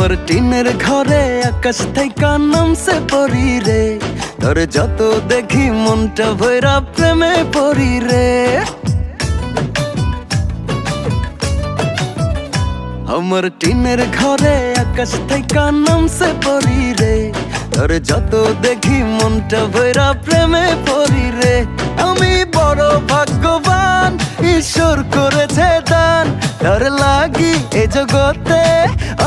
আমার টিনের ঘরে আকাশ থেকে নামছে পরি রে, তোর যত দেখি মনটা ভৈরা প্রেমে পড়ি রে। আমার টিনের ঘরে আকাশ থেকে নামছে পরি রে, তোর যত দেখি মনটা ভৈরা প্রেমে পড়ি রে। আমি বড় ভাগ্যবান, ঈশ্বর করেছে দান, তার লাগি এ জগতে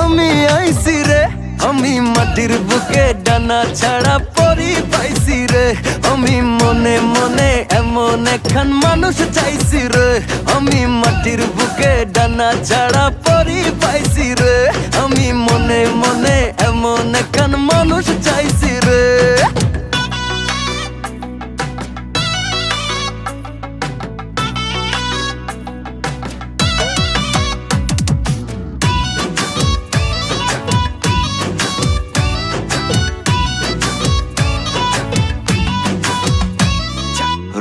আমি আইছি রে। আমি মাটির বুকে ডানা ছাড়া পরি পাইছি রে, আমি মনে মনে এমন একখান মানুষ চাইছি রে। আমি মাটির বুকে ডানা ছাড়া পরি পাইছি রে, আমি মনে মনে এমন একখান মানুষ চাইছি রে।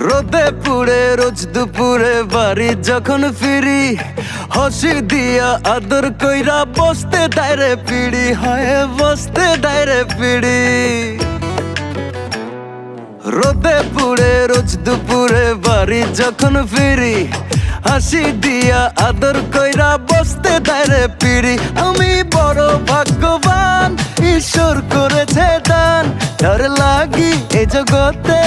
রোদে পুড়ে রোজ দুপুরে বাড়ি যখন ফিরি, হাসি দিয়া আদর কইরা বসতে ডাইরে পিড়ি, হয় বসতে ডাইরে পিড়ি। রোদে পুড়ে রোজ দুপুরে বাড়ি যখন ফিরি, হাসি দিয়া আদর কইরা বসতে ডাইরে পিড়ি। আমি বড় ভাগ্যবান, ঈশ্বর করেছে দান, তার লাগি এ জগতে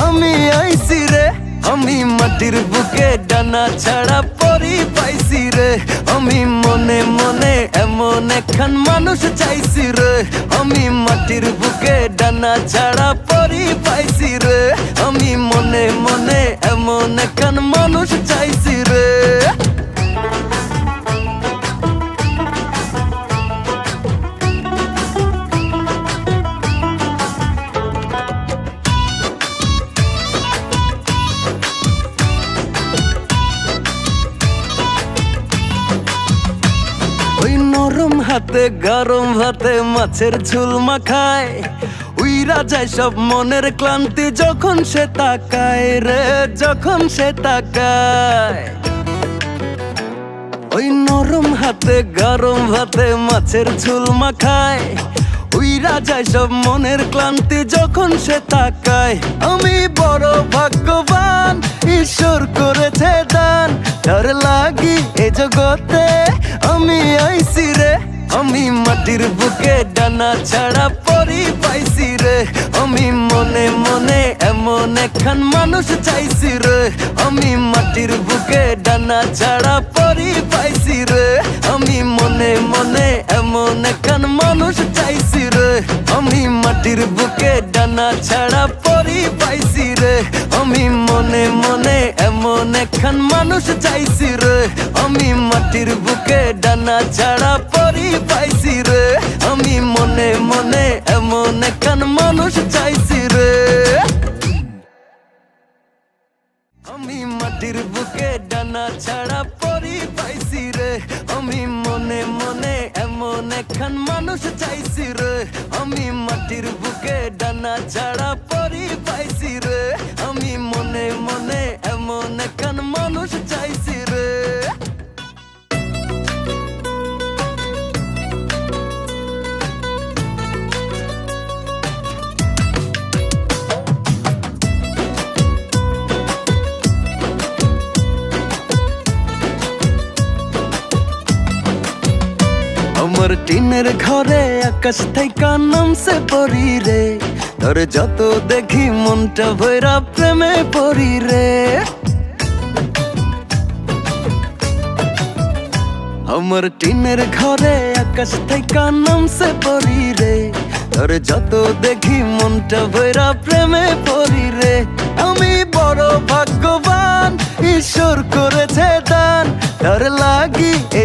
আমি আইছি রে। আমি মাটির বুকে ডানা ছাড়া পরি পাইছি রে, আমি মনে মনে এমন একখান মানুষ চাইছি রে। আমি মাটির বুকে ডানা ছাড়া পরি পাইছি রে, আমি মনে মনে এমন একখান মানুষ চাইছি রে। নরম হাতে গরম ভাতে মাছের ঝোল মাখায়, উইরা যায় সব মনের ক্লান্তি যখন সে তাকায় রে, যখন সে তাকায়। ওই নরম হাতে গরম ভাতে মাছের ঝোল মাখায়, উইরা যায় সব মনের ক্লান্তি যখন সে তাকায়। আমি বড় ভাগ্যবান, ঈশ্বর করেছে দান, তার লাগি এ জগতে আমি আইছি রে। আমি মাটির বুকে ডানা ছাড়া পরি পাইছি রে, আমি মনে মনে এমন একখান মানুষ চাইছি রে। আমি মাটির বুকে ডানা ছাড়া পরি পাইছি রে, আমি মনে মনে এমন একখান মানুষ চাইছি রে। আমি মাটির বুকে ডানা ছাড়া পরি পাইছি রে, আমি মনে মনে এমন একখান মানুষ চাইছি রে। আমি মাটির বুকে ডানা ছাড়া পরি পাইছি রে, আমি মনে মনে এমন একখান মানুষ চাইছি রে। আমি মাটির বুকে ডানা ছাড়া পরি পাইছি রে, আমি মনে মনে এমন একখান মানুষ চাইছি রে। আমি মাটির বুকে ডানা ছাড়া পরি পাইছি রে, আমি মনে মনে এমন একখান মানুষ চাইছি রে। আমার টিনের ঘরে আকাশ থেকে নামছে পরি রে, তোর যত দেখি মনটা ভৈরা প্রেমে পড়ি রে। আমার টিনের ঘরে আকাশ থেকে নামছে পরি রে, তোর যত দেখি মনটা ভৈরা প্রেমে পড়ি রে। আমি বড় ভাগ্যবান, ঈশ্বর করেছে দান, তার লাগি এ